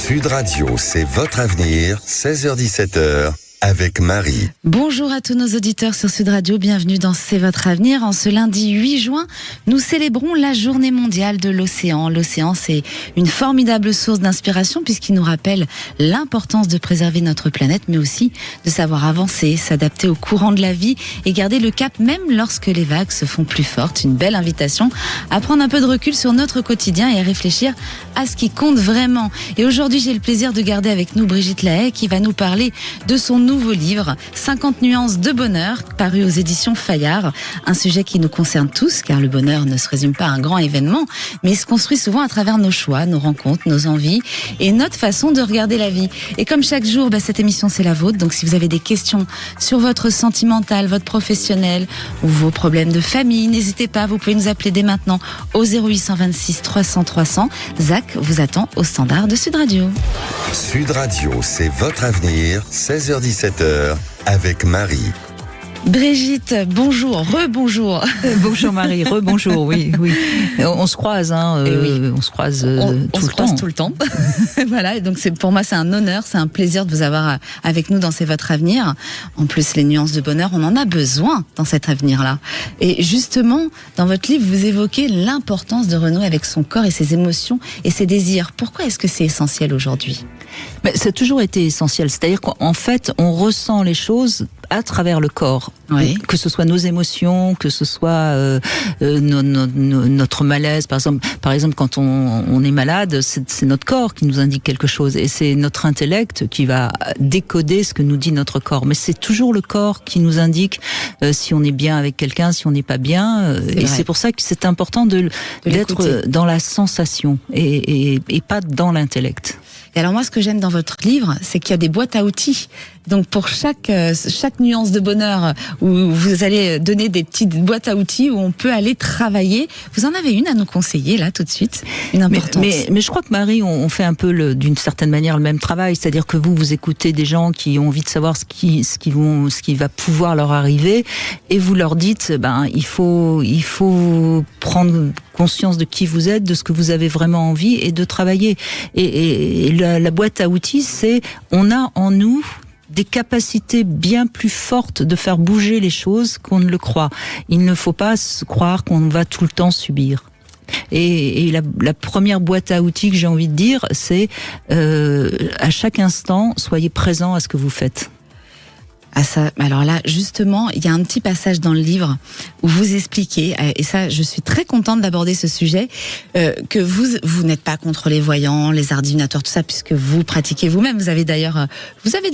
Sud Radio, c'est votre avenir, 16h-17h. Avec Marie. Bonjour à tous nos auditeurs sur Sud Radio, bienvenue dans C'est votre avenir. En ce lundi 8 juin, nous célébrons la journée mondiale de l'océan. L'océan, c'est une formidable source d'inspiration puisqu'il nous rappelle l'importance de préserver notre planète, mais aussi de savoir avancer, s'adapter au courant de la vie et garder le cap même lorsque les vagues se font plus fortes. Une belle invitation à prendre un peu de recul sur notre quotidien et à réfléchir à ce qui compte vraiment. Et aujourd'hui, j'ai le plaisir de garder avec nous Brigitte Lahaye qui va nous parler de son nouveau livre, 50 nuances de bonheur, paru aux éditions Fayard. Un sujet qui nous concerne tous, car le bonheur ne se résume pas à un grand événement, mais il se construit souvent à travers nos choix, nos rencontres, nos envies et notre façon de regarder la vie. Et comme chaque jour, cette émission c'est la vôtre, donc si vous avez des questions sur votre sentimental, votre professionnel ou vos problèmes de famille, n'hésitez pas, vous pouvez nous appeler dès maintenant au 0826 300 300. Zach vous attend au standard de Sud Radio. Sud Radio, c'est votre avenir, 16h-17h, avec Marie. Brigitte, bonjour, rebonjour. Bonjour Marie, rebonjour, oui. On se croise, on se croise tout le temps. Voilà, et donc pour moi c'est un honneur, c'est un plaisir de vous avoir avec nous dans C'est votre avenir. En plus, les nuances de bonheur, on en a besoin dans cet avenir-là. Et justement, dans votre livre, vous évoquez l'importance de renouer avec son corps et ses émotions et ses désirs. Pourquoi est-ce que c'est essentiel aujourd'hui ? Ça a toujours été essentiel, c'est-à-dire qu'en fait, on ressent les choses à travers le corps, oui. Que ce soit nos émotions, que ce soit notre malaise. Par exemple, quand on est malade, c'est notre corps qui nous indique quelque chose, et c'est notre intellect qui va décoder ce que nous dit notre corps. Mais c'est toujours le corps qui nous indique si on est bien avec quelqu'un, si on n'est pas bien. C'est pour ça que c'est important d'être dans la sensation et pas dans l'intellect. Et alors moi, ce que j'aime dans votre livre, c'est qu'il y a des boîtes à outils. Donc pour chaque nuance de bonheur, où vous allez donner des petites boîtes à outils où on peut aller travailler. Vous en avez une à nous conseiller là tout de suite, une importante. Mais je crois que Marie, on fait un peu d'une certaine manière le même travail, c'est-à-dire que vous écoutez des gens qui ont envie de savoir ce qui va pouvoir leur arriver, et vous leur dites, il faut prendre conscience de qui vous êtes, de ce que vous avez vraiment envie, et de travailler. Et la boîte à outils, c'est on a en nous des capacités bien plus fortes de faire bouger les choses qu'on ne le croit. Il ne faut pas croire qu'on va tout le temps subir. Et la première boîte à outils que j'ai envie de dire, c'est à chaque instant, soyez présent à ce que vous faites. Ah ça, alors là, justement, il y a un petit passage dans le livre où vous expliquez, et ça, je suis très contente d'aborder ce sujet, que vous n'êtes pas contre les voyants, les arts divinatoires, tout ça, puisque vous pratiquez vous-même. Vous avez des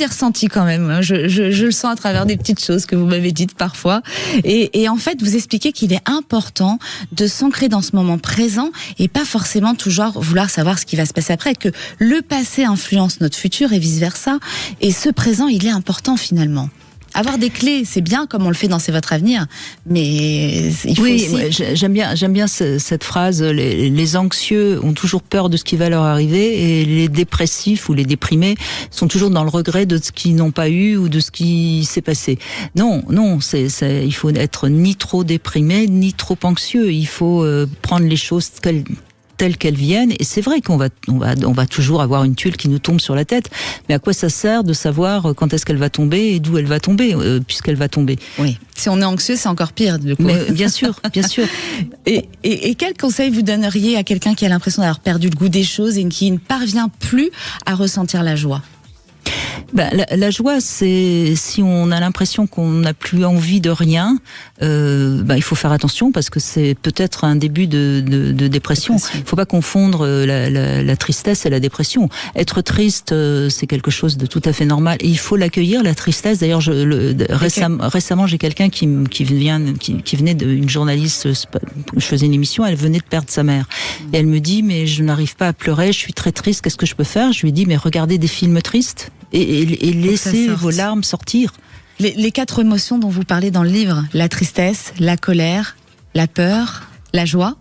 ressentis quand même. Hein, je le sens à travers des petites choses que vous m'avez dites parfois. Et en fait, vous expliquez qu'il est important de s'ancrer dans ce moment présent et pas forcément toujours vouloir savoir ce qui va se passer après, que le passé influence notre futur et vice-versa. Et ce présent, il est important finalement. Avoir des clés, c'est bien comme on le fait dans C'est votre avenir, mais il faut aussi... j'aime bien cette phrase. Les anxieux ont toujours peur de ce qui va leur arriver, et les dépressifs ou les déprimés sont toujours dans le regret de ce qu'ils n'ont pas eu ou de ce qui s'est passé. Non, il faut être ni trop déprimé ni trop anxieux. Il faut prendre les choses telles qu'elles viennent, et c'est vrai qu'on va toujours avoir une tuile qui nous tombe sur la tête, mais à quoi ça sert de savoir quand est-ce qu'elle va tomber et d'où elle va tomber, puisqu'elle va tomber. Oui. Si on est anxieux, c'est encore pire, du coup. Mais bien sûr. Et quel conseil vous donneriez à quelqu'un qui a l'impression d'avoir perdu le goût des choses et qui ne parvient plus à ressentir la joie ? La joie, c'est si on a l'impression qu'on n'a plus envie de rien, il faut faire attention, parce que c'est peut-être un début de dépression. Il ne faut pas confondre la tristesse et la dépression. Être triste, c'est quelque chose de tout à fait normal, et il faut l'accueillir, la tristesse. D'ailleurs, récemment, j'ai quelqu'un qui venait d'une journaliste. Je faisais une émission, elle venait de perdre sa mère, et elle me dit, mais je n'arrive pas à pleurer, je suis très triste, qu'est-ce que je peux faire ? Je lui ai dit, mais regardez des films tristes et laissez vos larmes sortir. Les 4 émotions dont vous parlez dans le livre, la tristesse, la colère, la peur, la joie,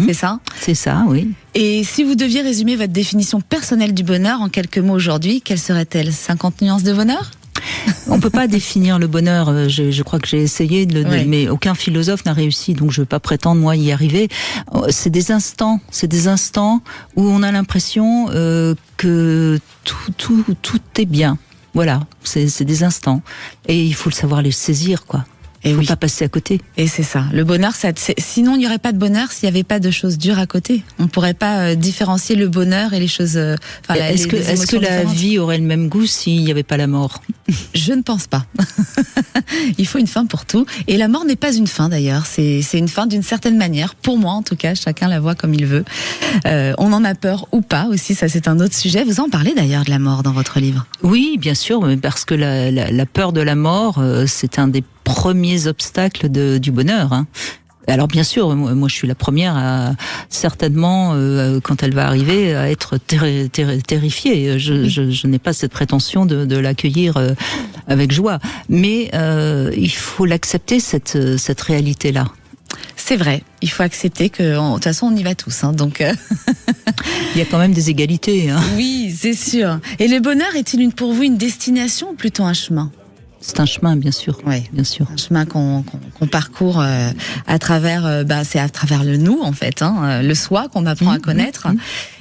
c'est ça ? C'est ça, oui. Et si vous deviez résumer votre définition personnelle du bonheur en quelques mots aujourd'hui, quelle serait-elle ? 50 nuances de bonheur ? On peut pas définir le bonheur. Je crois que j'ai essayé, mais aucun philosophe n'a réussi. Donc je veux pas prétendre moi y arriver. C'est des instants où on a l'impression que tout est bien. Voilà, c'est des instants et il faut le savoir les saisir, quoi. Il ne faut pas passer à côté. Et c'est ça. Le bonheur, sinon il n'y aurait pas de bonheur s'il n'y avait pas de choses dures à côté. On ne pourrait pas différencier le bonheur et les choses. Est-ce que la vie aurait le même goût s'il n'y avait pas la mort ? Je ne pense pas. Il faut une fin pour tout. Et la mort n'est pas une fin d'ailleurs. C'est une fin d'une certaine manière. Pour moi en tout cas, chacun la voit comme il veut. On en a peur ou pas aussi, ça c'est un autre sujet. Vous en parlez d'ailleurs de la mort dans votre livre. Oui, bien sûr, parce que la peur de la mort, c'est un des premiers obstacles du bonheur. Hein. Alors bien sûr, moi je suis la première à certainement, quand elle va arriver, à être terrifiée. Je n'ai pas cette prétention de l'accueillir avec joie, mais il faut l'accepter cette réalité-là. C'est vrai, il faut accepter que de toute façon on y va tous. Hein, donc il y a quand même des égalités. Hein. Oui, c'est sûr. Et le bonheur est-il pour vous une destination ou plutôt un chemin ? C'est un chemin, bien sûr. Oui, bien sûr. Un chemin qu'on parcourt à travers, c'est à travers le nous en fait, hein, le soi qu'on apprend à connaître.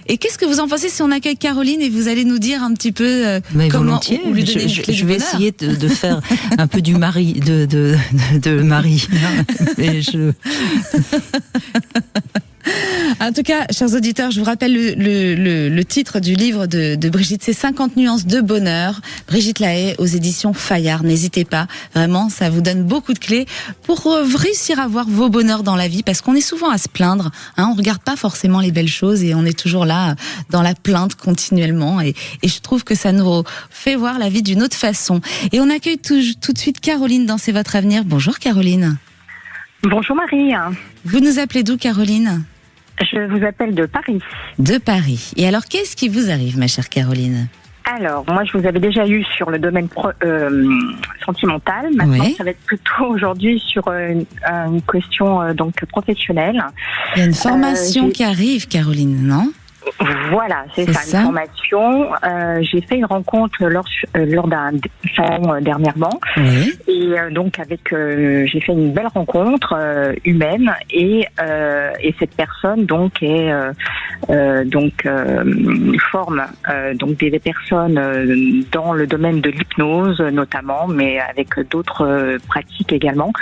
Et qu'est-ce que vous en pensez si on accueille Caroline et vous allez nous dire un petit peu comment volontiers. lui donner je vais essayer de faire un peu du mari de Marie. Et En tout cas, chers auditeurs, je vous rappelle le titre du livre de Brigitte, c'est 50 nuances de bonheur. Brigitte Lahaye aux éditions Fayard. N'hésitez pas, vraiment, ça vous donne beaucoup de clés pour réussir à voir vos bonheurs dans la vie, parce qu'on est souvent à se plaindre. Hein, on regarde pas forcément les belles choses et on est toujours là dans la plainte continuellement. Et je trouve que ça nous fait voir la vie d'une autre façon. Et on accueille tout de suite Caroline dans C'est votre avenir. Bonjour Caroline. Bonjour Marie. Vous nous appelez d'où Caroline ? Je vous appelle de Paris. De Paris. Et alors, qu'est-ce qui vous arrive, ma chère Caroline ? Alors, moi, je vous avais déjà eu sur le domaine sentimental. Maintenant, ça va être plutôt aujourd'hui sur une question donc professionnelle. Il y a une formation qui arrive, Caroline, non ? Voilà, c'est ça, une formation. J'ai fait une rencontre lors d'un salon dernièrement. Oui. Et donc j'ai fait une belle rencontre humaine et cette personne donc est forme donc des personnes dans le domaine de l'hypnose notamment, mais avec d'autres pratiques également.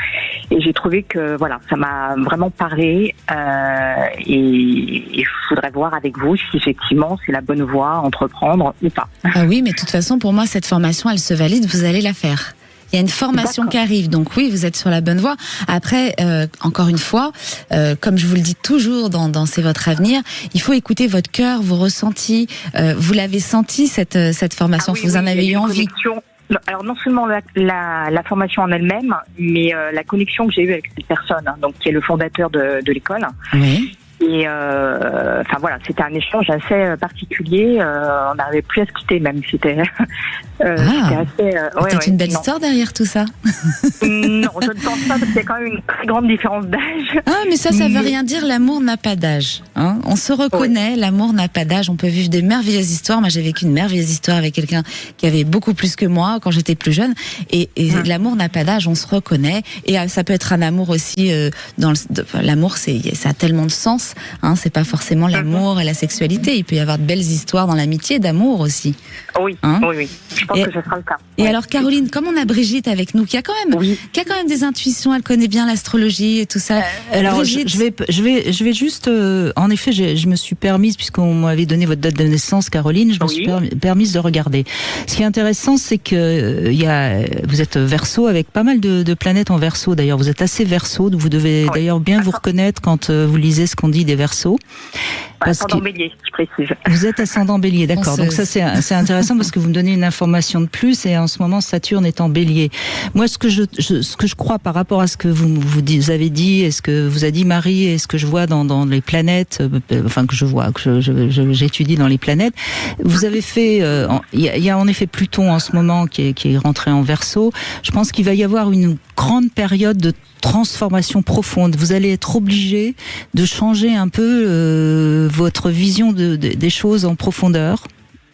Et j'ai trouvé que voilà, ça m'a vraiment parlé et je voudrais voir avec vous si effectivement c'est la bonne voie à entreprendre ou pas. Ah oui, mais de toute façon, pour moi, cette formation, elle se valide, vous allez la faire. Il y a une formation qui arrive, donc oui, vous êtes sur la bonne voie. Après, encore une fois, comme je vous le dis toujours dans C'est votre avenir, il faut écouter votre cœur, vos ressentis. Vous l'avez senti, cette formation, vous en avez eu envie. Alors non seulement la formation en elle-même, mais la connexion que j'ai eue avec cette personne, hein, donc qui est le fondateur de l'école. Oui. Et enfin voilà, c'était un échange assez particulier. On n'arrivait plus à se quitter même. C'était assez. Peut-être une belle histoire derrière tout ça. Non, je ne pense pas parce qu'il y a quand même une très grande différence d'âge. Ah, mais ça veut rien dire. L'amour n'a pas d'âge. Hein, on se reconnaît. L'amour n'a pas d'âge. On peut vivre des merveilleuses histoires. Moi, j'ai vécu une merveilleuse histoire avec quelqu'un qui avait beaucoup plus que moi quand j'étais plus jeune. Et l'amour n'a pas d'âge. On se reconnaît. Et ça peut être un amour aussi. L'amour, ça a tellement de sens. Hein, c'est pas forcément l'amour et la sexualité. Il peut y avoir de belles histoires dans l'amitié, d'amour aussi. Oui, hein, oui. Je pense que ce sera le cas. Et alors, Caroline, comme on a Brigitte avec nous, qui a quand même des intuitions, elle connaît bien l'astrologie et tout ça. Alors, Brigitte... je vais juste, en effet, je me suis permise, puisqu'on m'avait donné votre date de naissance, Caroline, je me suis permise de regarder. Ce qui est intéressant, c'est que vous êtes Verseau avec pas mal de planètes en Verseau. D'ailleurs, vous êtes assez Verseau, vous devez d'ailleurs bien vous reconnaître quand vous lisez ce qu'on dit des Verseaux. Ascendant Bélier, je précise. Vous êtes ascendant Bélier, d'accord. Donc ça c'est intéressant parce que vous me donnez une information de plus et en ce moment Saturne est en Bélier. Moi ce que je crois par rapport à ce que vous avez dit et ce que vous a dit Marie et ce que je vois dans les planètes, enfin que j'étudie dans les planètes, vous avez fait, il y a en effet Pluton en ce moment qui est rentré en Verseau. Je pense qu'il va y avoir une grande période de transformation profonde. Vous allez être obligé de changer un peu votre vision des choses en profondeur.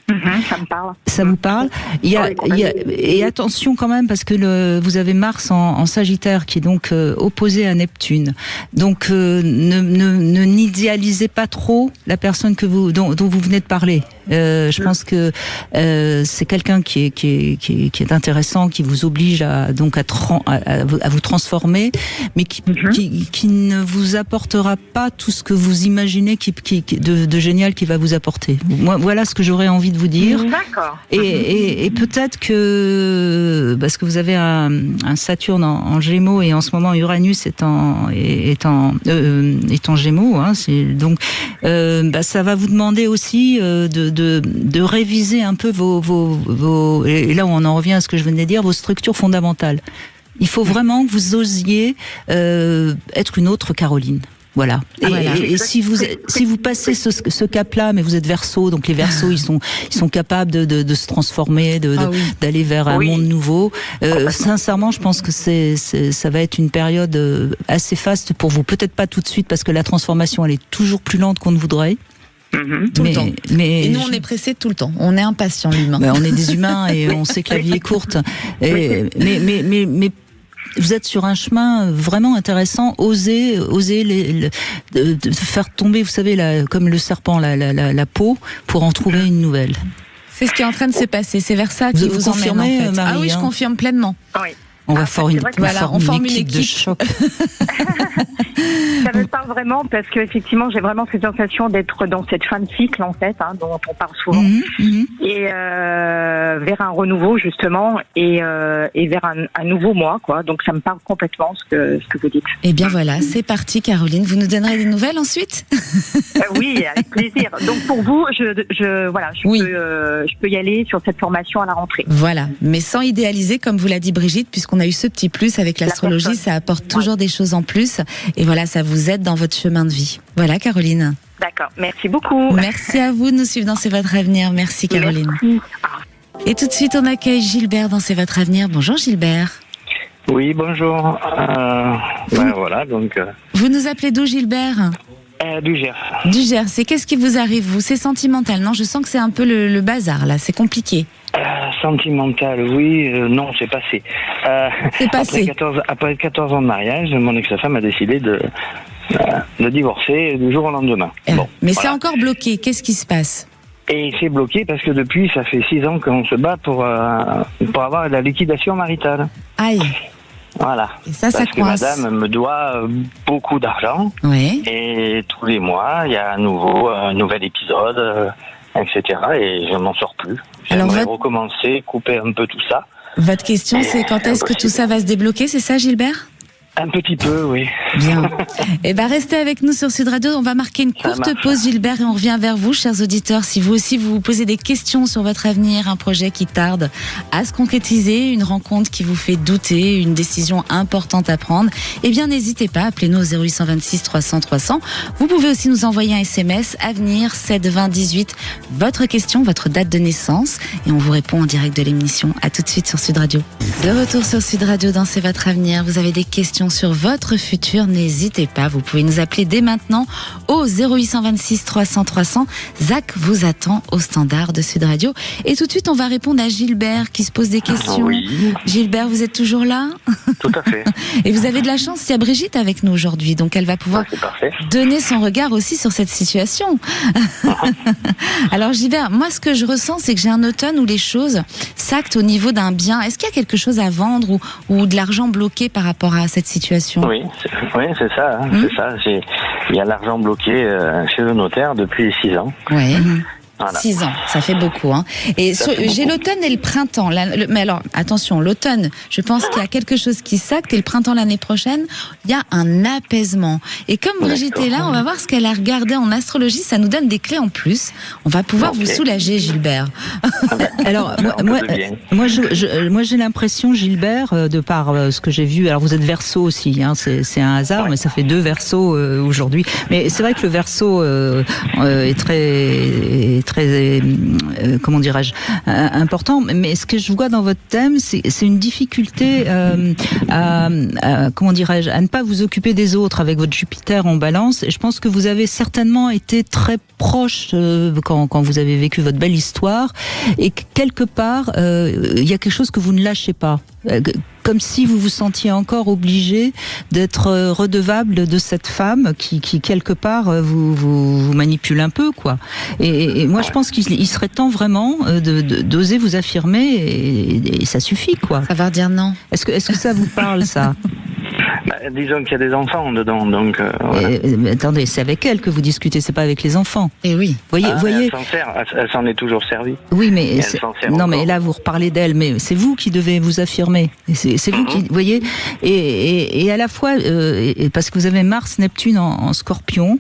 Ça me parle. Ça vous parle? Et attention quand même, parce que vous avez Mars en Sagittaire qui est donc opposé à Neptune. Donc ne n'idéalisez pas trop la personne dont vous venez de parler. Je pense que c'est quelqu'un qui est intéressant, qui vous oblige à vous transformer, mais qui ne vous apportera pas tout ce que vous imaginez de génial qu'il va vous apporter. Moi, voilà ce que j'aurais envie de vous dire. D'accord. Et peut-être que parce que vous avez un Saturne en Gémeaux et en ce moment Uranus est en Gémeaux, hein, donc ça va vous demander aussi de réviser un peu vos et là on en revient à ce que je venais de dire, vos structures fondamentales. Il faut vraiment que vous osiez être une autre Caroline. Voilà. Et si vous passez ce cap-là, mais vous êtes Verseau, donc les Verseaux ils sont capables de se transformer, d'aller vers un monde nouveau. Sincèrement, je pense que ça va être une période assez faste pour vous. Peut-être pas tout de suite parce que la transformation elle est toujours plus lente qu'on ne voudrait. Tout le temps. Et nous, on est pressés tout le temps. On est impatients, l'humain. On est des humains et on sait que la vie est courte. Mais vous êtes sur un chemin vraiment intéressant. Osez de faire tomber, vous savez, comme le serpent, la peau, pour en trouver une nouvelle. C'est ce qui est en train de se passer. C'est vers ça qui vous emmène, en fait. Marie, oui, je confirme pleinement. Oui. On va former une équipe de choc. Ça me parle vraiment parce que effectivement, j'ai vraiment cette sensation d'être dans cette fin de cycle en fait, dont on parle souvent, et vers un renouveau justement, et vers un nouveau moi, quoi. Donc ça me parle complètement ce que vous dites. Eh bien voilà, c'est parti, Caroline. Vous nous donnerez des nouvelles ensuite? Oui, avec plaisir. Donc pour vous, je peux y aller sur cette formation à la rentrée. Voilà, mais sans idéaliser, comme vous l'a dit Brigitte, puisqu'on a eu ce petit plus avec l'astrologie, ça apporte toujours des choses en plus. Et voilà, ça vous aide dans votre chemin de vie. Voilà, Caroline. D'accord, merci beaucoup. Merci à vous de nous suivre dans C'est votre avenir. Merci, Caroline. Merci. Et tout de suite, on accueille Gilbert dans C'est votre avenir. Bonjour, Gilbert. Oui, bonjour. Voilà, donc. Vous nous appelez d'où, Gilbert? Du Gers. Du Gers. Et qu'est-ce qui vous arrive, vous? C'est sentimental, non? Je sens que c'est un peu le bazar, là. C'est compliqué. Sentimental, oui. Non, c'est passé. C'est passé. Après 14 ans de mariage, mon ex-femme a décidé de divorcer du jour au lendemain. Mais c'est encore bloqué. Qu'est-ce qui se passe? Et c'est bloqué parce que depuis, ça fait 6 ans qu'on se bat pour avoir la liquidation maritale. Aïe. Voilà. Et ça parce que coince. madame me doit beaucoup d'argent. Oui. Et tous les mois, il y a un nouvel épisode, etc. Et je m'en sors plus. J'aimerais recommencer, couper un peu tout ça. Votre question, c'est quand est-ce que tout ça va se débloquer, c'est ça, Gilbert? Un petit peu, oui. Bien. Eh ben, restez avec nous sur Sud Radio. On va marquer une courte pause, Gilbert, et on revient vers vous, chers auditeurs. Si vous aussi vous posez des questions sur votre avenir, un projet qui tarde à se concrétiser, une rencontre qui vous fait douter, une décision importante à prendre, eh bien, n'hésitez pas. Appelez-nous au 0826 300 300. Vous pouvez aussi nous envoyer un SMS avenir 7 20 18. Votre question, votre date de naissance, et on vous répond en direct de l'émission. À tout de suite sur Sud Radio. De retour sur Sud Radio dans C'est votre avenir. Vous avez des questions sur votre futur, n'hésitez pas, vous pouvez nous appeler dès maintenant au 0826 300 300. Zach vous attend au standard de Sud Radio. Et tout de suite, on va répondre à Gilbert qui se pose des questions. Oui. Gilbert, vous êtes toujours là? Tout à fait. Et vous avez de la chance, il y a Brigitte avec nous aujourd'hui, donc elle va pouvoir donner son regard aussi sur cette situation. Alors Gilbert, moi ce que je ressens, c'est que j'ai un automne où les choses s'actent au niveau d'un bien. Est-ce qu'il y a quelque chose à vendre ou de l'argent bloqué par rapport à cette situation? Oui, c'est ça. C'est ça. Il y a l'argent bloqué chez le notaire depuis 6 ans. Oui. Voilà. 6 ans, ça fait beaucoup. Hein. Et j'ai l'automne et le printemps. Mais alors, attention, l'automne, je pense qu'il y a quelque chose qui s'acte, et le printemps l'année prochaine, il y a un apaisement. Et comme Brigitte est là, on va voir ce qu'elle a regardé en astrologie, ça nous donne des clés en plus. On va pouvoir vous soulager, Gilbert. Alors, moi j'ai l'impression, Gilbert, de par ce que j'ai vu, alors vous êtes Verseau aussi, hein, c'est un hasard, mais ça fait 2 Verseaux aujourd'hui. Mais c'est vrai que le Verseau est très très comment dirais-je, important. Mais ce que je vois dans votre thème, c'est une difficulté à comment dirais-je, à ne pas vous occuper des autres avec votre Jupiter en Balance. Et je pense que vous avez certainement été très proche quand vous avez vécu votre belle histoire, et que quelque part il y a quelque chose que vous ne lâchez pas, comme si vous vous sentiez encore obligé d'être redevable de cette femme qui quelque part vous manipule un peu, quoi. Et moi je pense qu'il serait temps vraiment d'oser vous affirmer, et ça suffit, quoi. Savoir dire non. Est-ce que ça vous parle, ça? Disons qu'il y a des enfants dedans, donc. Voilà. Mais attendez, c'est avec elle que vous discutez, c'est pas avec les enfants. Et oui. Voyez. Elle s'en est toujours servie. Oui, mais non, mais là vous reparlez d'elle, mais c'est vous qui devez vous affirmer. C'est vous qui, voyez, et à la fois parce que vous avez Mars, Neptune en Scorpion.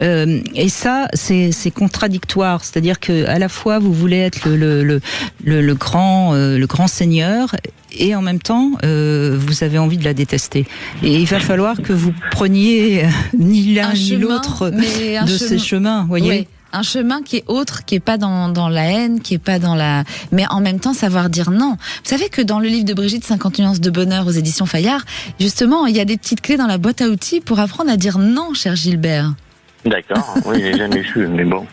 Et ça, c'est contradictoire. C'est-à-dire que à la fois vous voulez être le grand seigneur, et en même temps vous avez envie de la détester. Et il va falloir que vous preniez ni l'un ni l'autre de ces chemins, voyez. Oui. Un chemin qui est autre, qui est pas dans la haine, qui est pas dans la... Mais en même temps, savoir dire non. Vous savez que dans le livre de Brigitte, 50 nuances de bonheur aux éditions Fayard, justement, il y a des petites clés dans la boîte à outils pour apprendre à dire non, cher Gilbert. D'accord, oui, j'ai jamais su, mais bon.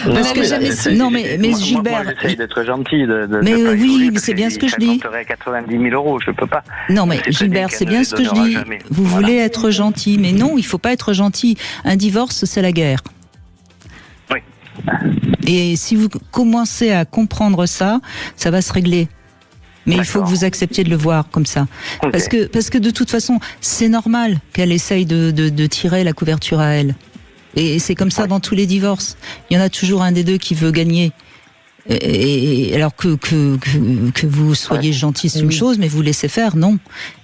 Parce que jamais su. Non, mais Gilbert. Moi, j'essaye d'être gentil. Mais oui, c'est bien ce que je dis. Ça coûterait 90 000 €, je peux pas. Non, mais Gilbert, c'est bien ce que je dis. Jamais. Vous voulez être gentil, mais non, il faut pas être gentil. Un divorce, c'est la guerre. Oui. Et si vous commencez à comprendre ça, ça va se régler. Mais il faut que vous acceptiez de le voir comme ça. Okay. Parce que de toute façon, c'est normal qu'elle essaye de tirer la couverture à elle. Et c'est comme ça dans tous les divorces. Il y en a toujours un des deux qui veut gagner. Et alors que vous soyez gentil, c'est une chose, mais vous laissez faire, non.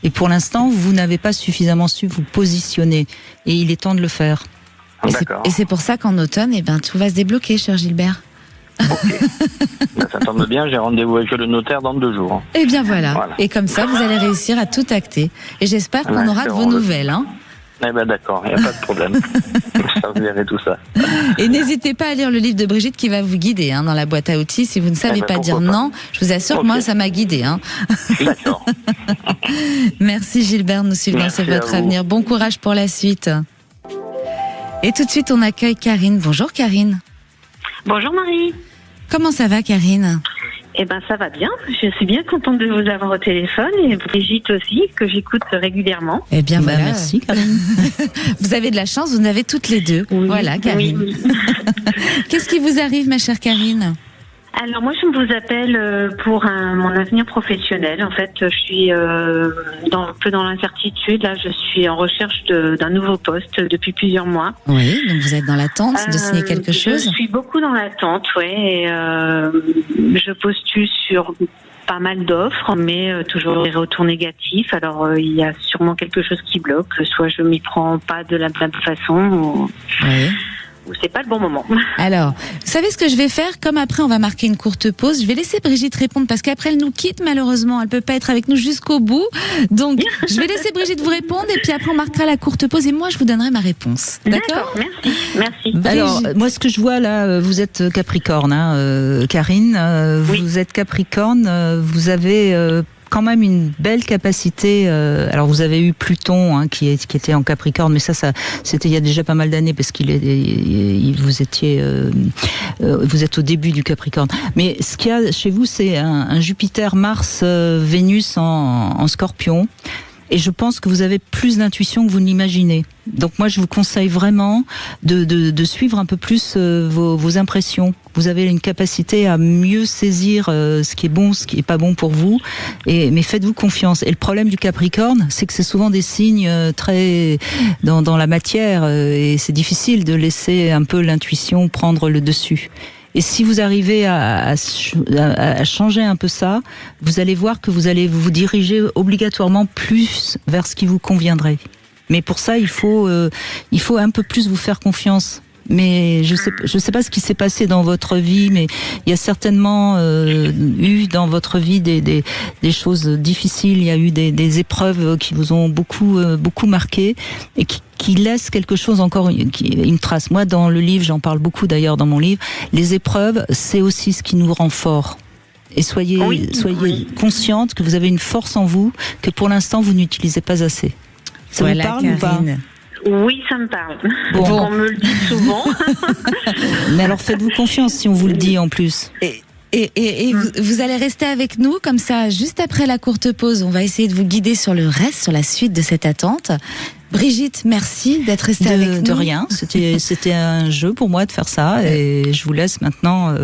Et pour l'instant, vous n'avez pas suffisamment su vous positionner. Et il est temps de le faire. Et c'est pour ça qu'en automne, tout va se débloquer, cher Gilbert. Okay. Ça tombe bien, j'ai rendez-vous avec le notaire dans 2 jours. Et bien voilà. Et comme ça, vous allez réussir à tout acter. Et j'espère qu'on aura de vos nouvelles. Hein. Eh ben d'accord, il n'y a pas de problème. Ça, vous verrez tout ça. Et n'hésitez pas à lire le livre de Brigitte qui va vous guider dans la boîte à outils. Si vous ne savez pas dire non, je vous assure que moi, ça m'a guidé. D'accord. Merci Gilbert, nous suivons, c'est votre avenir. Bon courage pour la suite. Et tout de suite, on accueille Karine. Bonjour Karine. Bonjour Marie. Comment ça va Karine ? Eh ben ça va bien, je suis bien contente de vous avoir au téléphone, et Brigitte aussi, que j'écoute régulièrement. Eh bien voilà. Merci Karine. Vous avez de la chance, vous en avez toutes les deux. Oui, voilà Karine. Oui. Qu'est-ce qui vous arrive ma chère Karine ? Alors moi je vous appelle pour mon avenir professionnel. En fait je suis un peu dans l'incertitude. Là je suis en recherche d'un nouveau poste depuis plusieurs mois. Oui, donc vous êtes dans l'attente de signer quelque chose ? Je suis beaucoup dans l'attente, oui. Et je postule sur pas mal d'offres, mais toujours des retours négatifs. Alors il y a sûrement quelque chose qui bloque. Soit je m'y prends pas de la bonne façon, ou c'est pas le bon moment. Alors, vous savez ce que je vais faire ? Comme après on va marquer une courte pause, je vais laisser Brigitte répondre parce qu'après elle nous quitte malheureusement, elle peut pas être avec nous jusqu'au bout. Donc je vais laisser Brigitte vous répondre et puis après on marquera la courte pause et moi je vous donnerai ma réponse. D'accord ? Merci. Alors moi ce que je vois là, vous êtes Capricorne, Karine, vous êtes Capricorne, vous avez quand même une belle capacité. Alors vous avez eu Pluton qui était en Capricorne, mais ça c'était il y a déjà pas mal d'années parce vous êtes au début du Capricorne. Mais ce qu'il y a chez vous, c'est un Jupiter, Mars, Vénus en Scorpion. Et je pense que vous avez plus d'intuition que vous ne l'imaginez. Donc moi, je vous conseille vraiment de suivre un peu plus vos impressions. Vous avez une capacité à mieux saisir ce qui est bon, ce qui est pas bon pour vous. Mais faites-vous confiance. Et le problème du Capricorne, c'est que c'est souvent des signes très dans la matière. Et c'est difficile de laisser un peu l'intuition prendre le dessus. Et si vous arrivez à changer un peu ça, vous allez voir que vous allez vous diriger obligatoirement plus vers ce qui vous conviendrait. Mais pour ça, il faut un peu plus vous faire confiance. Mais je sais pas ce qui s'est passé dans votre vie, mais il y a certainement eu dans votre vie des choses difficiles. Il y a eu des épreuves qui vous ont beaucoup marqué et qui laissent quelque chose encore, une trace. Moi, dans le livre, j'en parle beaucoup d'ailleurs dans mon livre. Les épreuves, c'est aussi ce qui nous rend forts. Et soyez consciente que vous avez une force en vous que pour l'instant vous n'utilisez pas assez. Ça vous parle ou pas ? Oui, ça me parle. Bon. On me le dit souvent. Mais alors faites-vous confiance si on vous le dit en plus. Et vous allez rester avec nous comme ça, juste après la courte pause. On va essayer de vous guider sur le reste, sur la suite de cette attente. Brigitte, merci d'être restée avec nous. De rien, c'était un jeu pour moi de faire ça et je vous laisse maintenant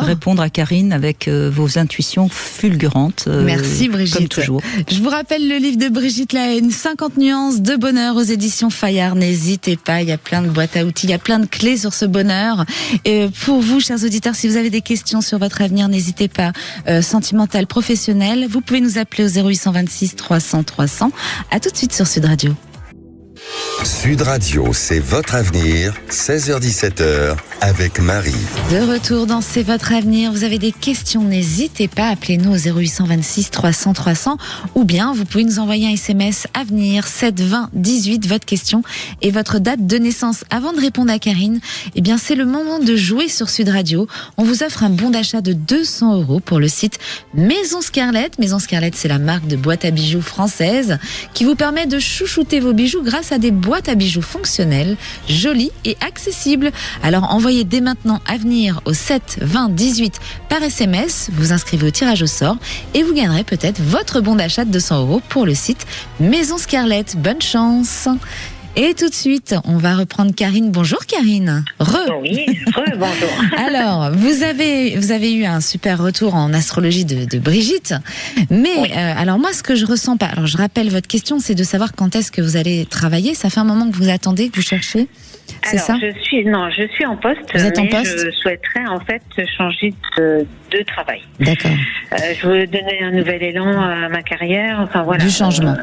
répondre à Karine avec vos intuitions fulgurantes. Merci Brigitte. Comme toujours. Je vous rappelle le livre de Brigitte Lahaine, 50 nuances de bonheur aux éditions Fayard. N'hésitez pas, il y a plein de boîtes à outils, il y a plein de clés sur ce bonheur. Et pour vous, chers auditeurs, si vous avez des questions sur votre avenir, n'hésitez pas, sentimental, professionnel, vous pouvez nous appeler au 0826 300 300. À tout de suite sur Sud Radio. Sud Radio, c'est votre avenir, 16h-17h, avec Marie. De retour dans C'est votre avenir. Vous avez des questions, n'hésitez pas, appelez-nous au 0826 300 300 ou bien vous pouvez nous envoyer un SMS avenir 7 20 18, votre question et votre date de naissance. Avant de répondre à Karine, eh bien c'est le moment de jouer sur Sud Radio. On vous offre un bon d'achat de 200 € pour le site Maison Scarlett. Maison Scarlett, c'est la marque de boîtes à bijoux française qui vous permet de chouchouter vos bijoux grâce à des boîtes à bijoux fonctionnelles, jolies et accessibles. Alors envoyez dès maintenant avenir au 7 20 18 par SMS, vous inscrivez au tirage au sort et vous gagnerez peut-être votre bon d'achat de 200 € pour le site Maison Scarlett. Bonne chance. Et tout de suite, on va reprendre Karine. Bonjour Karine. Oui, bonjour. Alors, vous avez eu un super retour en astrologie de Brigitte. Mais, oui. Alors moi, ce que je ressens pas, alors je rappelle votre question, c'est de savoir quand est-ce que vous allez travailler. Ça fait un moment que vous attendez, que vous cherchez. C'est ça ? Je suis en poste. Vous êtes en poste ? Je souhaiterais en fait changer de travail. D'accord. Je veux donner un nouvel élan à ma carrière. Enfin voilà. Du changement.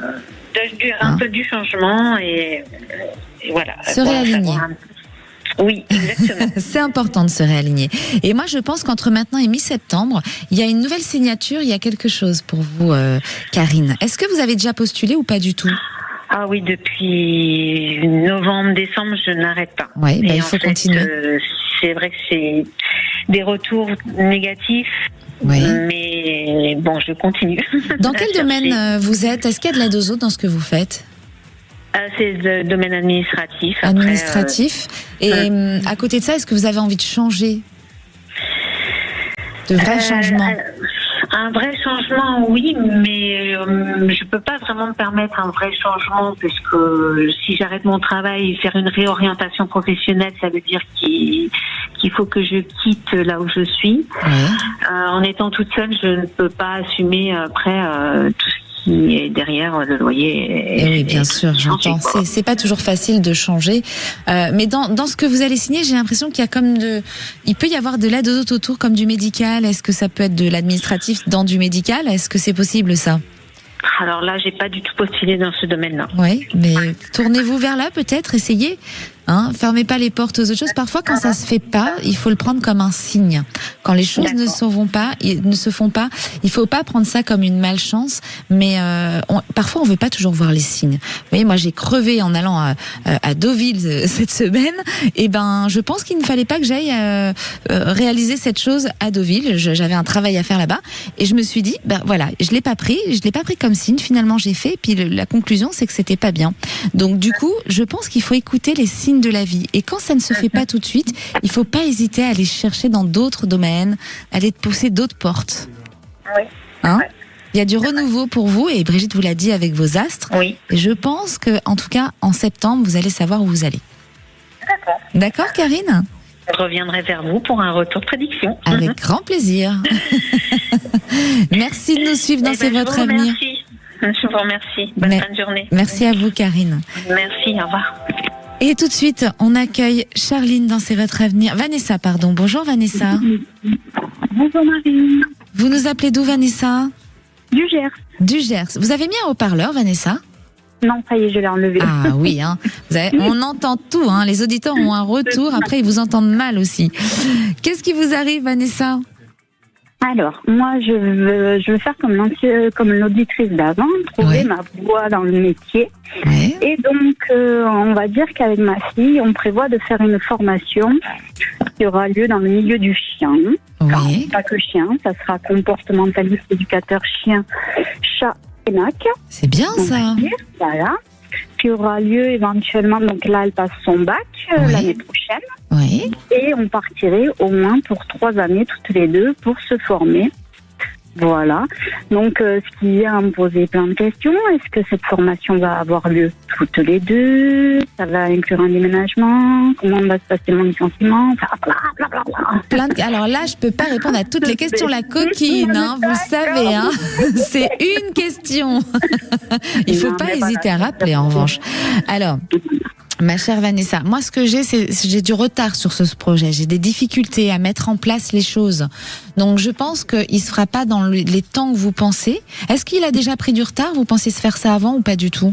Un peu du changement et voilà. Se réaligner. Oui, exactement. C'est important de se réaligner. Et moi, je pense qu'entre maintenant et mi-septembre, il y a une nouvelle signature, il y a quelque chose pour vous, Karine. Est-ce que vous avez déjà postulé ou pas du tout ? Ah oui, depuis novembre, décembre, je n'arrête pas. Oui, il faut continuer. C'est vrai que c'est des retours négatifs. Oui. Mais bon, je continue. Dans quel domaine vous êtes ? Est-ce qu'il y a de la dozo dans ce que vous faites ? C'est le domaine administratif. Administratif. Et à côté de ça, est-ce que vous avez envie de changer ? De vrais changements ? Un vrai changement, oui, mais je peux pas vraiment me permettre un vrai changement puisque si j'arrête mon travail, faire une réorientation professionnelle, ça veut dire qu'il faut que je quitte là où je suis. Oui. En étant toute seule, je ne peux pas assumer après tout ce qui est derrière le loyer. Et oui, bien sûr, j'entends. C'est pas toujours facile de changer. Mais dans ce que vous allez signer, j'ai l'impression qu'il y a il peut y avoir de l'aide aux autres autour, comme du médical. Est-ce que ça peut être de l'administratif dans du médical ? Est-ce que c'est possible, ça ? Alors là, j'ai pas du tout postulé dans ce domaine-là. Oui, mais tournez-vous vers là, peut-être, essayez. Fermez pas les portes aux autres choses. Parfois, quand ça se fait pas, il faut le prendre comme un signe. Quand les choses ne se font pas, il faut pas prendre ça comme une malchance. Mais parfois, on veut pas toujours voir les signes. Vous voyez, moi, j'ai crevé en allant à Deauville cette semaine. Et je pense qu'il ne fallait pas que j'aille réaliser cette chose à Deauville. J'avais un travail à faire là-bas, et je me suis dit, voilà, je l'ai pas pris comme signe. Finalement, j'ai fait. Puis la conclusion, c'est que c'était pas bien. Donc, du coup, je pense qu'il faut écouter les signes de la vie. Et quand ça ne se fait pas tout de suite, il faut pas hésiter à aller chercher dans d'autres domaines, aller pousser d'autres portes. Oui. Il y a du renouveau pour vous, et Brigitte vous l'a dit avec vos astres. Oui. Et je pense que, en tout cas, en septembre, vous allez savoir où vous allez. D'accord. D'accord, Karine ? Je reviendrai vers vous pour un retour de prédiction. Avec grand plaisir. Merci de nous suivre dans C'est votre avenir. Je vous remercie. Bonne fin de journée. Merci à vous, Karine. Merci, au revoir. Et tout de suite, on accueille Charline dans C'est votre avenir. Vanessa, pardon. Bonjour Vanessa. Bonjour Marie. Vous nous appelez d'où, Vanessa ? Du Gers. Du Gers. Vous avez mis un haut-parleur, Vanessa ? Non, ça y est, je l'ai enlevé. Ah oui, hein. On entend tout, hein. Les auditeurs ont un retour, après ils vous entendent mal aussi. Qu'est-ce qui vous arrive, Vanessa ? Alors, moi, je veux faire comme l'auditrice d'avant, trouver ma voie dans le métier. Ouais. Et donc, on va dire qu'avec ma fille, on prévoit de faire une formation qui aura lieu dans le milieu du chien. Oui. Enfin, pas que chien, ça sera comportementaliste, éducateur chien, chat et nac. C'est bien ça. Voilà. Qui aura lieu éventuellement, donc là, elle passe son bac l'année prochaine. Oui. Et on partirait au moins pour 3 années, toutes les deux, pour se former. Voilà. Donc, ce qui vient à me poser plein de questions. Est-ce que cette formation va avoir lieu toutes les deux ? Ça va inclure un déménagement ? Comment va se passer mon licenciement ? Enfin, blablabla. Alors là, je peux pas répondre à toutes les questions. La coquine, hein, vous le savez, hein. C'est une question. Il faut pas hésiter à rappeler, en revanche. Alors, ma chère Vanessa, moi, ce que j'ai du retard sur ce projet. J'ai des difficultés à mettre en place les choses. Donc, je pense qu'il se fera pas dans les temps que vous pensez. Est-ce qu'il a déjà pris du retard ? Vous pensez se faire ça avant ou pas du tout ?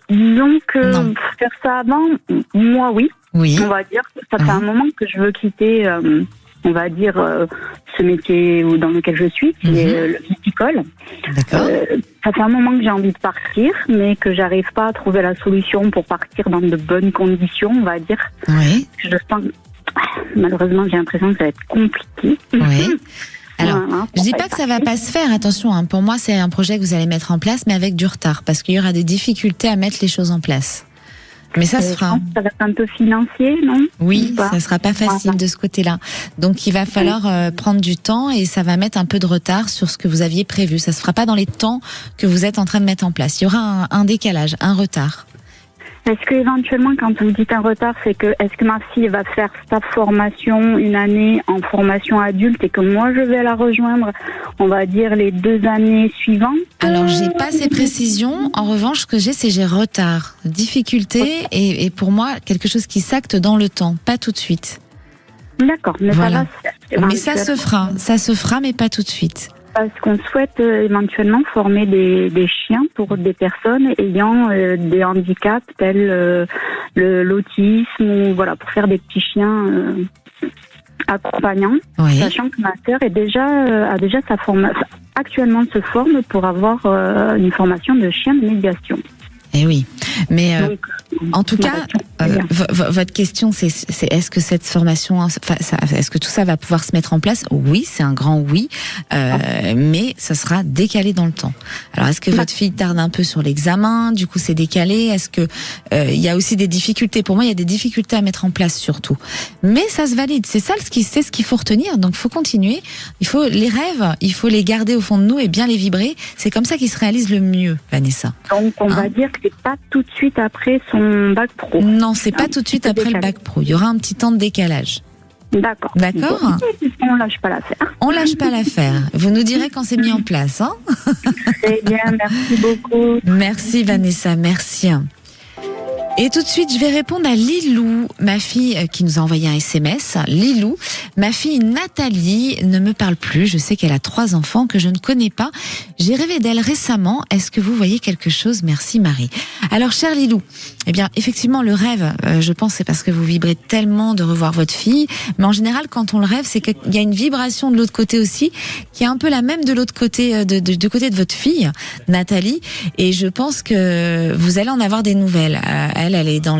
Donc, faire ça avant, moi, oui. Oui. On va dire, ça fait un moment que je veux quitter, on va dire, ce métier dans lequel je suis, qui est le viticole. D'accord. Ça fait un moment que j'ai envie de partir, mais que j'arrive pas à trouver la solution pour partir dans de bonnes conditions, on va dire. Oui. Je sens, malheureusement, j'ai l'impression que ça va être compliqué. Oui. Alors, voilà, je dis pas que ça va pas se faire, attention, hein. Pour moi, c'est un projet que vous allez mettre en place, mais avec du retard, parce qu'il y aura des difficultés à mettre les choses en place. Mais ça se Je fera. pense que ça va être un peu financier, non ? Oui, ça sera pas facile de ce côté-là. Donc, il va falloir prendre du temps et ça va mettre un peu de retard sur ce que vous aviez prévu. Ça se fera pas dans les temps que vous êtes en train de mettre en place. Il y aura un décalage, un retard. Est-ce que éventuellement, quand vous me dites un retard, c'est que est-ce que ma fille va faire sa formation une année en formation adulte et que moi je vais la rejoindre, on va dire les 2 années suivantes? Alors j'ai pas ces précisions. En revanche, ce que j'ai retard, difficulté et pour moi quelque chose qui s'acte dans le temps, pas tout de suite. D'accord, mais voilà. ça va se faire. Mais ça se fera, mais pas tout de suite. Parce qu'on souhaite éventuellement former des chiens pour des personnes ayant des handicaps tels l'autisme ou voilà, pour faire des petits chiens accompagnants. Oui. Sachant que ma sœur a déjà sa formation, actuellement se forme pour avoir une formation de chien de médiation. Eh oui, mais Donc, en tout cas, votre question, c'est est-ce que cette formation, est-ce que tout ça va pouvoir se mettre en place? Oui, c'est un grand oui, mais ça sera décalé dans le temps. Alors, est-ce que votre fille tarde un peu sur l'examen? Du coup, c'est décalé. Est-ce que il y a aussi des difficultés? Pour moi, il y a des difficultés à mettre en place surtout. Mais ça se valide. C'est ce qu'il faut retenir. Donc, il faut continuer. Les rêves, il faut les garder au fond de nous et bien les vibrer. C'est comme ça qu'ils se réalisent le mieux, Vanessa. Donc, on va dire que c'est pas tout de suite après son bac pro. Non, c'est pas tout de suite après le bac pro. Il y aura un petit temps de décalage. D'accord. D'accord. On lâche pas l'affaire. On lâche pas l'affaire. Vous nous direz quand c'est mis en place. Hein? Très bien, merci beaucoup. Merci Vanessa, merci. Et tout de suite, je vais répondre à Lilou, ma fille qui nous a envoyé un SMS. Lilou, ma fille Nathalie ne me parle plus. Je sais qu'elle a 3 enfants que je ne connais pas. J'ai rêvé d'elle récemment. Est-ce que vous voyez quelque chose? Merci Marie. Alors, chère Lilou, eh bien, effectivement, le rêve, je pense, c'est parce que vous vibrez tellement de revoir votre fille. Mais en général, quand on le rêve, c'est qu'il y a une vibration de l'autre côté aussi, qui est un peu la même de l'autre côté, du côté de votre fille, Nathalie. Et je pense que vous allez en avoir des nouvelles. Elle est dans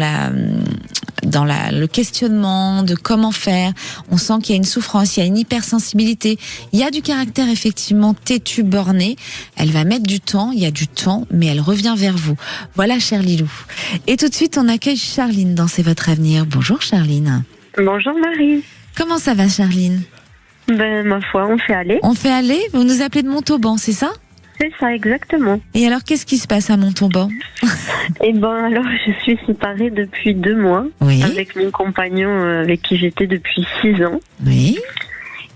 le questionnement de comment faire. On sent qu'il y a une souffrance, il y a une hypersensibilité. Il y a du caractère effectivement têtu, borné. Elle va mettre du temps, il y a du temps, mais elle revient vers vous. Voilà, chère Lilou. Et tout de suite, on accueille Charline dans C'est votre avenir. Bonjour Charline. Bonjour Marie. Comment ça va Charline? Ma foi, on fait aller. On fait aller? Vous nous appelez de Montauban, c'est ça? C'est ça, exactement. Et alors, qu'est-ce qui se passe à Montauban? Alors, je suis séparée depuis 2 mois avec mon compagnon avec qui j'étais depuis 6 ans. Oui.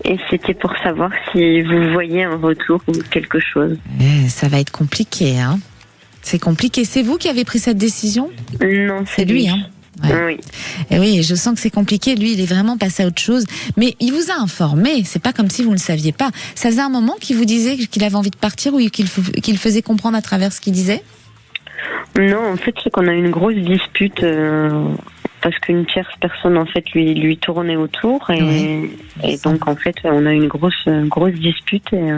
Et c'était pour savoir si vous voyez un retour ou quelque chose. Ça va être compliqué, hein. C'est compliqué. C'est vous qui avez pris cette décision? Non, c'est lui, hein. Ouais. Oui. Et oui, je sens que c'est compliqué. Lui, il est vraiment passé à autre chose. Mais il vous a informé. C'est pas comme si vous ne le saviez pas. Ça faisait un moment qu'il vous disait qu'il avait envie de partir ou qu'il faisait comprendre à travers ce qu'il disait? Non, en fait, c'est qu'on a eu une grosse dispute parce qu'une tierce personne, en fait, lui tournait autour et donc, en fait, on a eu une grosse dispute et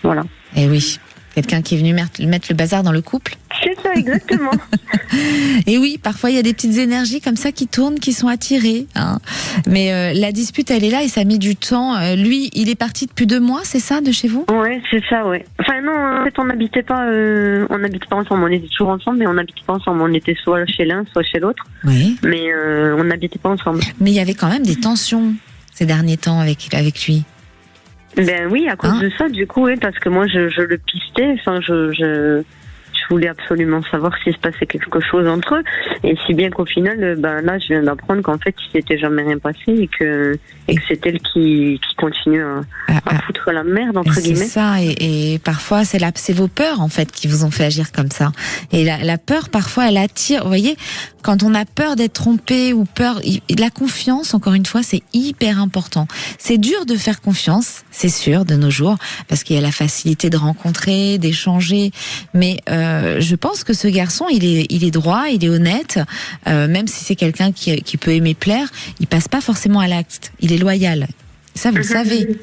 voilà. Et oui, quelqu'un qui est venu mettre le bazar dans le couple. C'est ça, exactement. Et oui, parfois il y a des petites énergies comme ça qui tournent, qui sont attirées. Hein. Mais la dispute, elle est là et ça a mis du temps. Lui, il est parti depuis 2 mois, c'est ça, de chez vous? Ouais, c'est ça, ouais. Enfin non, en fait, on n'habitait pas ensemble. On était toujours ensemble, mais on n'habitait pas ensemble. On était soit chez l'un, soit chez l'autre. Oui. Mais on n'habitait pas ensemble. Mais il y avait quand même des tensions ces derniers temps avec lui. Ben oui, à cause de ça, du coup, oui, parce que moi, je le pistais. Enfin, je voulais absolument savoir s'il se passait quelque chose entre eux. Et si bien qu'au final, là, je viens d'apprendre qu'en fait, il s'était jamais rien passé et que c'est elle qui continue à foutre la merde, entre guillemets. C'est ça, et parfois, c'est vos peurs, en fait, qui vous ont fait agir comme ça. Et la peur, parfois, elle attire. Vous voyez, quand on a peur d'être trompé ou la confiance, encore une fois, c'est hyper important. C'est dur de faire confiance, c'est sûr, de nos jours, parce qu'il y a la facilité de rencontrer, d'échanger. Mais je pense que ce garçon, il est droit, il est honnête, même si c'est quelqu'un qui peut aimer plaire, il passe pas forcément à l'acte. Il est loyal. Ça, vous le savez.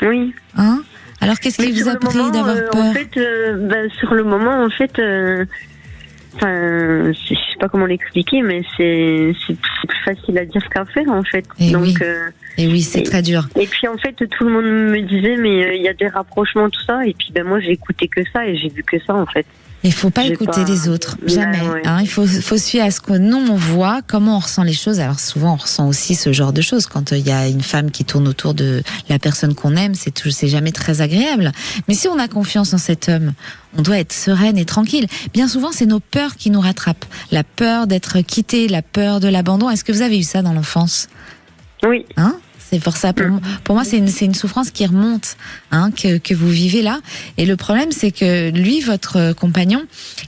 Oui. Hein? Alors, qu'est-ce qui vous a pris d'avoir peur? En fait, sur le moment, en fait, je sais pas comment l'expliquer, mais c'est plus facile à dire qu'à faire, en fait. Et donc, oui, c'est très dur. Et puis, en fait, tout le monde me disait, mais il y a des rapprochements, tout ça. Et puis, moi, j'ai écouté que ça et j'ai vu que ça, en fait. Il faut pas écouter les autres, jamais. Ouais. Hein, il faut suivre à ce que nous on voit, comment on ressent les choses. Alors souvent on ressent aussi ce genre de choses quand il y a une femme qui tourne autour de la personne qu'on aime, c'est jamais très agréable. Mais si on a confiance en cet homme, on doit être sereine et tranquille. Bien souvent c'est nos peurs qui nous rattrapent, la peur d'être quitté, la peur de l'abandon. Est-ce que vous avez eu ça dans l'enfance? Oui. Hein? C'est pour ça, pour moi, c'est une souffrance qui remonte, hein, que vous vivez là. Et le problème, c'est que lui, votre compagnon,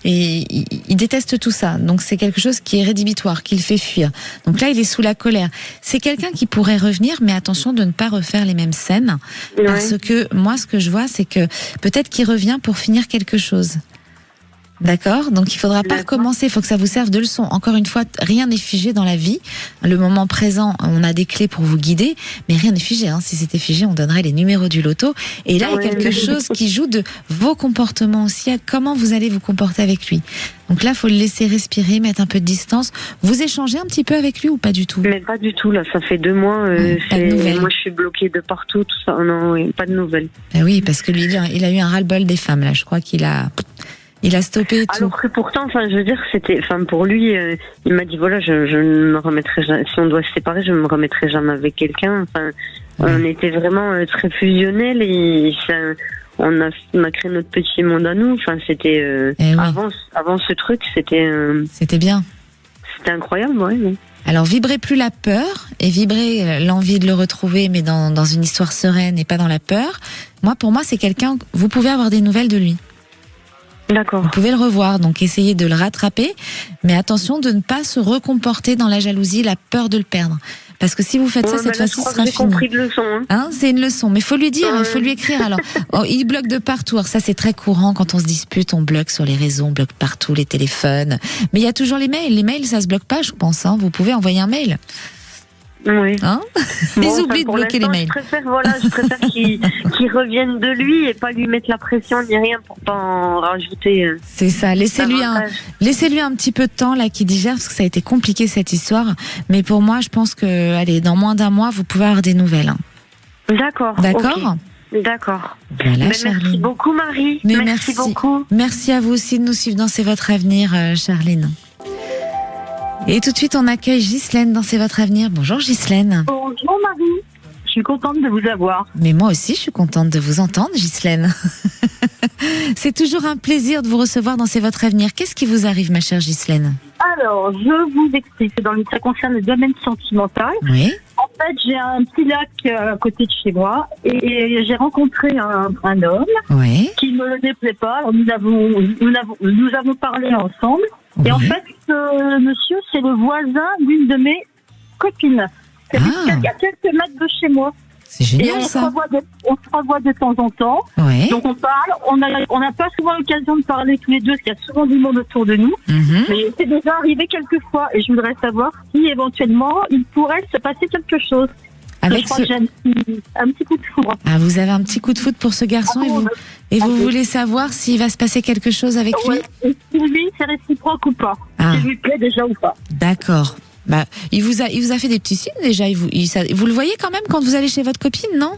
il déteste tout ça. Donc c'est quelque chose qui est rédhibitoire, qui le fait fuir. Donc là, il est sous la colère. C'est quelqu'un qui pourrait revenir, mais attention de ne pas refaire les mêmes scènes, parce que moi, ce que je vois, c'est que peut-être qu'il revient pour finir quelque chose. D'accord? Donc il faudra pas recommencer, il faut que ça vous serve de leçon. Encore une fois, rien n'est figé dans la vie. Le moment présent, on a des clés pour vous guider, mais rien n'est figé. Hein. Si c'était figé, on donnerait les numéros du loto. Et là, il y a quelque chose qui joue de vos comportements aussi, à comment vous allez vous comporter avec lui. Donc là, il faut le laisser respirer, mettre un peu de distance. Vous échangez un petit peu avec lui ou pas du tout? Mais pas du tout, là, ça fait 2 mois. Pas de nouvelles. Moi, je suis bloquée de partout, tout ça. Non, pas de nouvelles. Ben oui, parce que lui, il a eu un ras-le-bol des femmes, là. Je crois qu'il a stoppé tout. Alors que pourtant, je veux dire, pour lui, il m'a dit, voilà, je ne me remettrai jamais, si on doit se séparer, je ne me remettrai jamais avec quelqu'un. On était vraiment très fusionnels et on a créé notre petit monde à nous. C'était, avant ce truc, c'était bien. C'était incroyable, ouais. Alors, vibrez plus la peur et vibrez l'envie de le retrouver, mais dans une histoire sereine et pas dans la peur. Pour moi, c'est quelqu'un, vous pouvez avoir des nouvelles de lui. D'accord. Vous pouvez le revoir, donc essayez de le rattraper, mais attention de ne pas se recomporter dans la jalousie, la peur de le perdre. Parce que si vous faites ça, cette fois-ci, ce sera fini. J'ai compris de leçon. Hein, c'est une leçon, mais il faut lui dire, il faut lui écrire. Alors, il bloque de partout. Alors ça, c'est très courant quand on se dispute, on bloque sur les réseaux, on bloque partout, les téléphones. Mais il y a toujours les mails. Les mails, ça se bloque pas, je pense. Hein. Vous pouvez envoyer un mail. Oui. Hein? Ils oublient de bloquer les mails. Je préfère qu'il revienne de lui et pas lui mettre la pression ni rien pour pas en rajouter. C'est ça. Laissez-lui un petit peu de temps là qu'il digère parce que ça a été compliqué cette histoire. Mais pour moi, je pense que, dans moins d'1 mois, vous pouvez avoir des nouvelles. Hein. D'accord. Okay. D'accord. Voilà, merci beaucoup, Marie. Merci beaucoup. Merci à vous aussi de nous suivre dans C'est votre avenir, Charline. Et tout de suite, on accueille Ghislaine dans C'est votre avenir. Bonjour Ghislaine. Bonjour Marie, je suis contente de vous avoir. Mais moi aussi, je suis contente de vous entendre, Ghislaine. C'est toujours un plaisir de vous recevoir dans C'est votre avenir. Qu'est-ce qui vous arrive, ma chère Ghislaine? Alors, je vous explique. Ça concerne le domaine sentimental. Oui. En fait, j'ai un petit lac à côté de chez moi et j'ai rencontré un homme qui ne me déplaît pas. Alors, nous avons parlé ensemble. Et en fait, ce monsieur, c'est le voisin d'une de mes copines. C'est à quelques mètres de chez moi. C'est génial, et on ça. On se revoit de temps en temps. Ouais. Donc on parle. On n'a pas souvent l'occasion de parler tous les deux, parce qu'il y a souvent du monde autour de nous. Mais c'est déjà arrivé quelques fois. Et je voudrais savoir si éventuellement il pourrait se passer quelque chose. Avec je crois que j'ai un petit coup de foudre. Ah, vous avez un petit coup de foudre pour ce garçon et vous voulez savoir s'il va se passer quelque chose avec lui? Et si lui, c'est réciproque ou pas. Si lui plaît déjà ou pas. D'accord. Bah, il vous a fait des petits signes déjà. Vous le voyez quand même quand vous allez chez votre copine, non?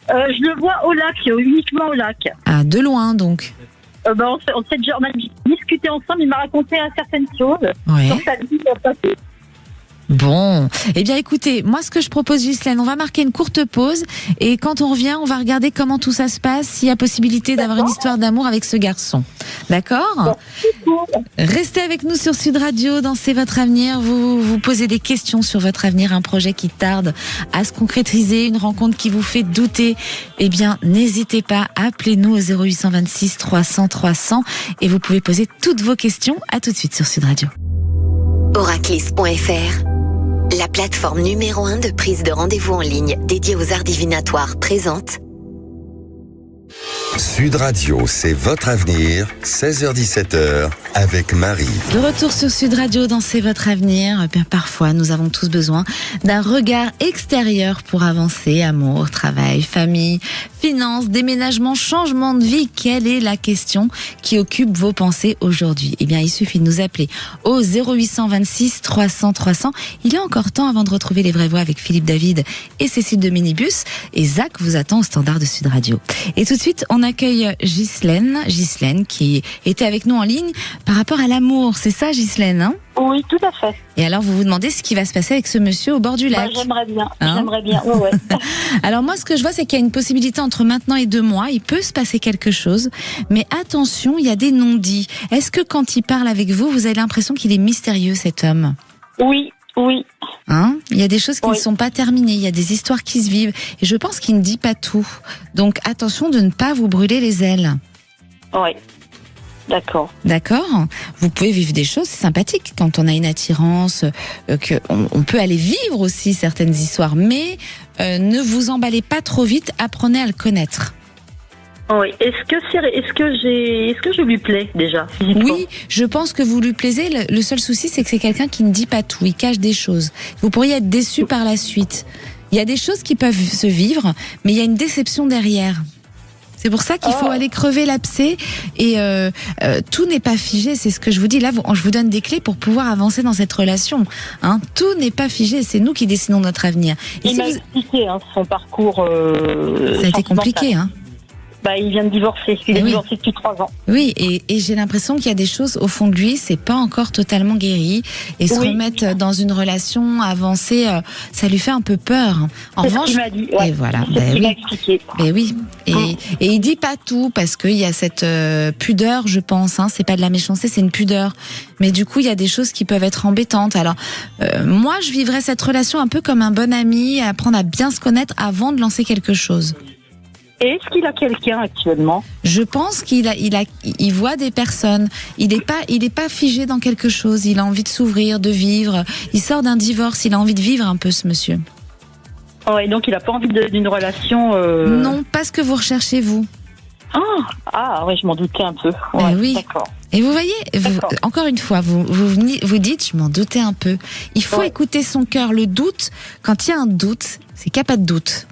Je le vois au lac, uniquement au lac. Ah, de loin donc. On a discuté ensemble, il m'a raconté certaines choses. Ouais. Donc ça dit passé. Bon, eh bien écoutez, moi ce que je propose, Ghislaine, on va marquer une courte pause et quand on revient, on va regarder comment tout ça se passe, s'il y a possibilité d'avoir une histoire d'amour avec ce garçon. D'accord ? Restez avec nous sur Sud Radio, dans C'est votre avenir. Vous posez des questions sur votre avenir, un projet qui tarde à se concrétiser, une rencontre qui vous fait douter. Eh bien, n'hésitez pas, appelez-nous au 0826 300 300 et vous pouvez poser toutes vos questions. À tout de suite sur Sud Radio. Oraclis.fr, la plateforme numéro 1 de prise de rendez-vous en ligne dédiée aux arts divinatoires, présente Sud Radio, c'est votre avenir, 16h-17h, avec Marie. De retour sur Sud Radio dans C'est votre avenir. Bien, parfois, nous avons tous besoin d'un regard extérieur pour avancer. Amour, travail, famille, finances, déménagement, changement de vie. Quelle est la question qui occupe vos pensées aujourd'hui? Eh bien, il suffit de nous appeler au 0826 300 300. Il est encore temps avant de retrouver les vraies voix avec Philippe David et Cécile de Minibus. Et Zach vous attend au standard de Sud Radio. Et tout de suite, on accueille Ghislaine qui était avec nous en ligne par rapport à l'amour. C'est ça, Ghislaine, hein? Oui, tout à fait. Et alors, vous vous demandez ce qui va se passer avec ce monsieur au bord du lac? J'aimerais bien. Hein? Ouais. Alors moi, ce que je vois, c'est qu'il y a une possibilité entre maintenant et 2 mois. Il peut se passer quelque chose. Mais attention, il y a des non-dits. Est-ce que quand il parle avec vous, vous avez l'impression qu'il est mystérieux, cet homme? Oui. Hein? Il y a des choses qui ne sont pas terminées, il y a des histoires qui se vivent. Et je pense qu'il ne dit pas tout. Donc attention de ne pas vous brûler les ailes. Oui. D'accord. Vous pouvez vivre des choses sympathiques quand on a une attirance, on peut aller vivre aussi certaines histoires, mais ne vous emballez pas trop vite, apprenez à le connaître. Oui. Est-ce que je lui plais déjà physiquement? Oui, je pense que vous lui plaisez. Le seul souci, c'est que c'est quelqu'un qui ne dit pas tout, il cache des choses. Vous pourriez être déçu par la suite. Il y a des choses qui peuvent se vivre, mais il y a une déception derrière. C'est pour ça qu'il faut aller crever l'abcès et tout n'est pas figé, c'est ce que je vous dis. Là, je vous donne des clés pour pouvoir avancer dans cette relation. Hein, tout n'est pas figé, c'est nous qui décidons notre avenir. Et il m'a expliqué son parcours. Ça a été compliqué, hein. Il vient de divorcer. Il est divorcé depuis 3 ans. Oui, et j'ai l'impression qu'il y a des choses au fond de lui, c'est pas encore totalement guéri. Et se remettre dans une relation, avancer, ça lui fait un peu peur. En revanche, ce qu'il m'a dit. Ouais. Et voilà. C'est ce qu'il m'a expliqué. Oui. Et il dit pas tout parce qu'il y a cette pudeur, je pense. Hein, c'est pas de la méchanceté, c'est une pudeur. Mais du coup, il y a des choses qui peuvent être embêtantes. Alors, moi, je vivrais cette relation un peu comme un bon ami, apprendre à bien se connaître avant de lancer quelque chose. Et est-ce qu'il a quelqu'un actuellement? Je pense qu'il voit des personnes. Il est pas figé dans quelque chose. Il a envie de s'ouvrir, de vivre. Il sort d'un divorce. Il a envie de vivre un peu, ce monsieur. Et donc il a pas envie d'une relation. Non, pas ce que vous recherchez vous. Oui, je m'en doutais un peu. Ouais, oui. D'accord. Et vous voyez, encore une fois, vous dites, je m'en doutais un peu. Il faut écouter son cœur. Le doute, quand il y a un doute, c'est qu'il n'y a pas de doute.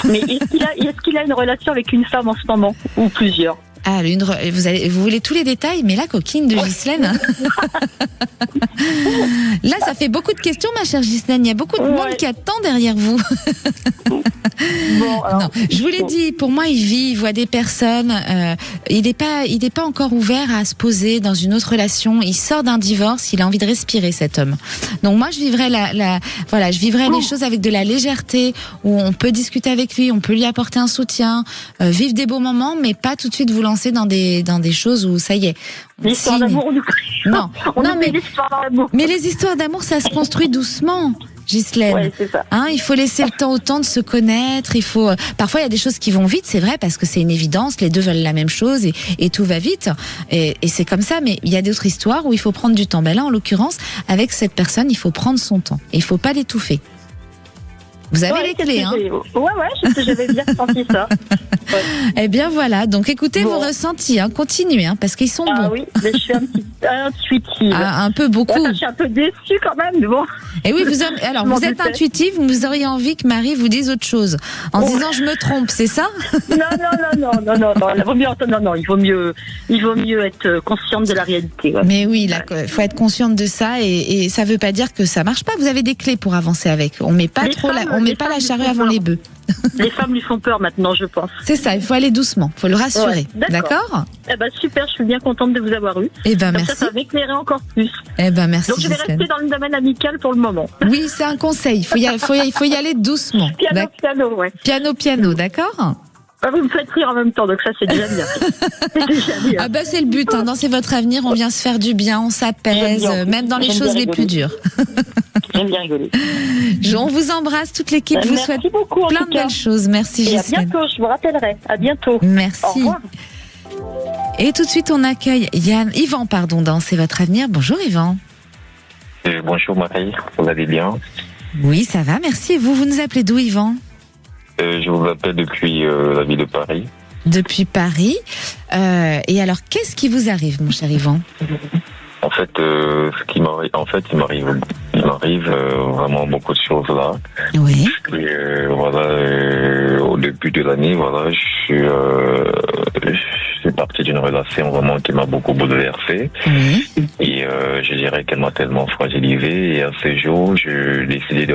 Mais est-ce qu'il a une relation avec une femme en ce moment ou plusieurs? Vous voulez tous les détails, mais la coquine de Ghislaine. Là, ça fait beaucoup de questions, ma chère Ghislaine. Il y a beaucoup de monde qui attend derrière vous. Non, je vous l'ai dit, pour moi, il voit des personnes. Il n'est pas encore ouvert à se poser dans une autre relation. Il sort d'un divorce, il a envie de respirer, cet homme. Donc moi, je vivrais je vivrais les choses avec de la légèreté, où on peut discuter avec lui, on peut lui apporter un soutien, vivre des beaux moments, mais pas tout de suite vous lancer dans des choses où ça y est. L'histoire d'amour, mais les histoires d'amour, ça se construit doucement. Ghislaine. Ouais, c'est ça. Il faut laisser le temps au temps de se connaître. Parfois, il y a des choses qui vont vite, c'est vrai, parce que c'est une évidence. Les deux veulent la même chose et tout va vite. Et c'est comme ça. Mais il y a d'autres histoires où il faut prendre du temps. Ben là, en l'occurrence, avec cette personne, il faut prendre son temps. Et il faut pas l'étouffer. Vous avez les clés, hein? Ouais, j'avais bien senti ça. Ouais. Eh bien voilà, donc écoutez vos ressentis, continuez, parce qu'ils sont bons. Ah oui, mais je suis un petit intuitive. Un peu beaucoup. Ouais, je suis un peu déçue quand même, mais bon. Et oui, vous êtes intuitive, vous auriez envie que Marie vous dise autre chose, en disant je me trompe, c'est ça? Non, il vaut mieux être consciente de la réalité. Ouais. Mais oui, il faut être consciente de ça et ça veut pas dire que ça marche pas. Vous avez des clés pour avancer avec. On met pas la charrue avant les bœufs. Les femmes lui font peur maintenant, je pense. C'est ça, il faut aller doucement, il faut le rassurer. Ouais, d'accord. Super, je suis bien contente de vous avoir eu. Merci. Ça va m'éclairer encore plus. Merci. Donc je vais rester dans le domaine amical pour le moment. Oui, c'est un conseil, il faut y aller doucement. Piano, ouais. Piano, d'accord. Vous me faites rire en même temps, donc ça c'est déjà bien. C'est le but, dans C'est votre avenir, on vient se faire du bien, on s'apaise, même dans les choses les plus dures. J'aime bien rigoler. On vous embrasse, toute l'équipe vous souhaite plein de belles choses. Merci Ghislaine. À bientôt, je vous rappellerai. À bientôt. Merci. Au revoir. Et tout de suite on accueille Yvan, dans C'est votre avenir. Bonjour Yvan. Bonjour Marie, vous allez bien? Oui, ça va, merci. Et vous nous appelez d'où Yvan? Je vous appelle depuis la ville de Paris. Depuis Paris. Et alors, qu'est-ce qui vous arrive, mon cher Yvan? En fait, il m'arrive vraiment beaucoup de choses là. Oui. Et, au début de l'année, je suis parti d'une relation vraiment qui m'a beaucoup bouleversé. Oui. Et je dirais qu'elle m'a tellement fragilisé. Et à ce jour, j'ai décidé de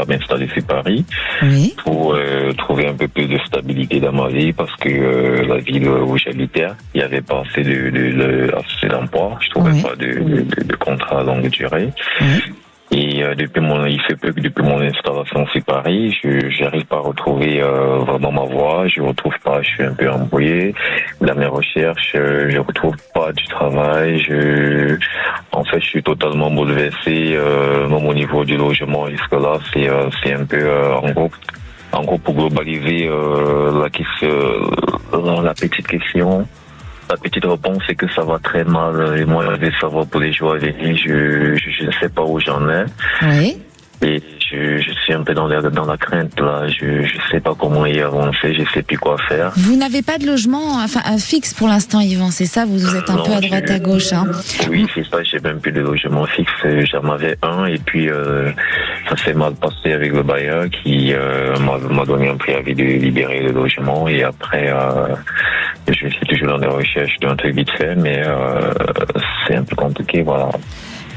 m'installer sur Paris. Oui. Pour trouver un peu plus de stabilité dans ma vie, parce que la ville où j'habitais, il n'y avait pas assez d'emploi. Je trouvais pas de contrat à longue durée. Et il fait peu que depuis mon installation sur Paris, je n'arrive pas à retrouver vraiment ma voie. Je suis un peu embrouillé dans mes recherches. Je retrouve pas du travail. Je suis totalement bouleversé, même au niveau du logement. Jusque là, c'est un peu en gros pour globaliser la petite question. La petite réponse, c'est que ça va très mal. Et moi, je vais savoir pour les jours à venir. Je ne sais pas où j'en ai. Oui. Et je suis un peu dans la crainte là. Je sais pas comment y avancer. Je sais plus quoi faire. Vous n'avez pas de logement fixe pour l'instant, Yvan, c'est ça? Vous êtes un peu à droite à gauche, hein? Oui, c'est ça. J'ai même plus de logement fixe. J'en avais un et puis ça s'est mal passé avec le bailleur qui m'a donné un préavis de libérer le logement et après je suis toujours dans les recherches d'un truc vite fait, mais c'est un peu compliqué, voilà.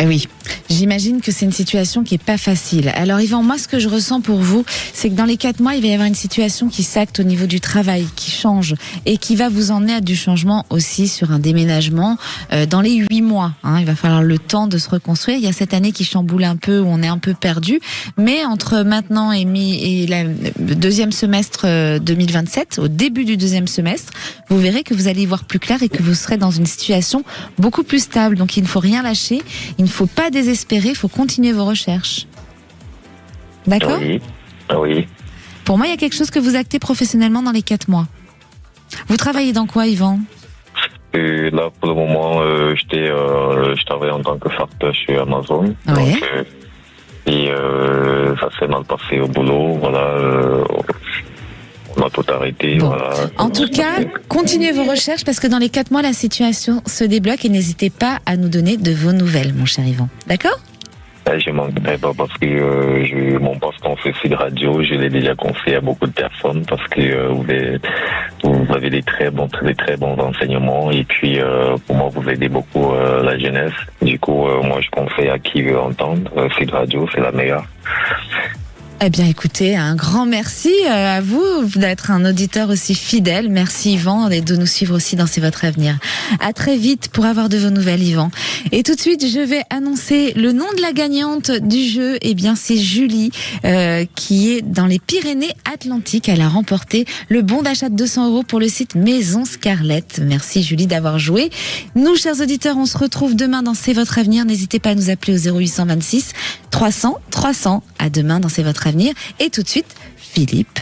Oui, j'imagine que c'est une situation qui est pas facile. Alors Yvan, moi ce que je ressens pour vous, c'est que dans les 4 mois, il va y avoir une situation qui s'acte au niveau du travail, qui change et qui va vous emmener à du changement aussi sur un déménagement dans les 8 mois. Il va falloir le temps de se reconstruire. Il y a cette année qui chamboule un peu, où on est un peu perdu, mais entre maintenant et le deuxième semestre 2027, au début du deuxième semestre, vous verrez que vous allez y voir plus clair et que vous serez dans une situation beaucoup plus stable. Donc il ne faut rien lâcher. Il ne faut pas désespérer, il faut continuer vos recherches. D'accord ? Oui. Pour moi, il y a quelque chose que vous actez professionnellement dans les 4 mois. Vous travaillez dans quoi, Yvan ? Là, pour le moment, je travaille en tant que facteur chez Amazon. Oui. Donc, et ça s'est mal passé au boulot, voilà. On a tout arrêté. Bon. Voilà. En tout cas, continuez vos recherches parce que dans les 4 mois, la situation se débloque et n'hésitez pas à nous donner de vos nouvelles, mon cher Yvan. D'accord ? Je ne manquerai pas parce que mon poste en Sud Radio, je l'ai déjà conseillé à beaucoup de personnes parce que vous avez des très bons enseignements et puis pour moi vous aidez beaucoup la jeunesse. Du coup, moi je conseille à qui veut entendre Sud Radio, c'est la meilleure. Eh bien, écoutez, un grand merci à vous d'être un auditeur aussi fidèle. Merci Yvan et de nous suivre aussi dans C'est votre avenir. À très vite pour avoir de vos nouvelles, Yvan. Et tout de suite, je vais annoncer le nom de la gagnante du jeu. Eh bien, c'est Julie qui est dans les Pyrénées-Atlantiques. Elle a remporté le bon d'achat de 200 € pour le site Maison Scarlett. Merci Julie d'avoir joué. Nous, chers auditeurs, on se retrouve demain dans C'est votre avenir. N'hésitez pas à nous appeler au 0826 300 300. À demain dans C'est votre avenir. Et tout de suite, Philippe.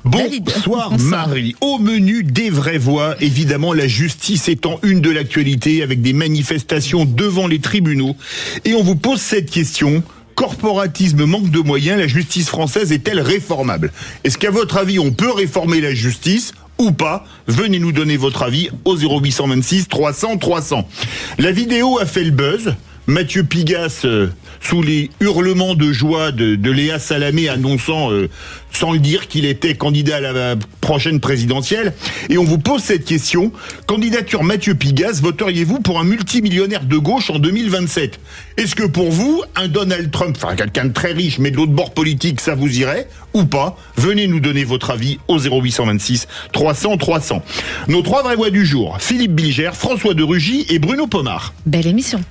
Bonsoir Marie. Au menu des vraies voix, évidemment la justice étant une de l'actualité avec des manifestations devant les tribunaux. Et on vous pose cette question. Corporatisme, manque de moyens, la justice française est-elle réformable? Est-ce qu'à votre avis on peut réformer la justice ou pas? Venez nous donner votre avis au 0826 300 300. La vidéo a fait le buzz. Mathieu Pigasse, sous les hurlements de joie de Léa Salamé, annonçant, sans le dire, qu'il était candidat à la prochaine présidentielle. Et on vous pose cette question. Candidature Mathieu Pigasse, voteriez-vous pour un multimillionnaire de gauche en 2027? Est-ce que pour vous, un Donald Trump, enfin quelqu'un de très riche, mais de l'autre bord politique, ça vous irait ou pas? Venez nous donner votre avis au 0826 300 300. Nos 3 vraies voix du jour, Philippe Bilger, François de Rugy et Bruno Pomar. Belle émission.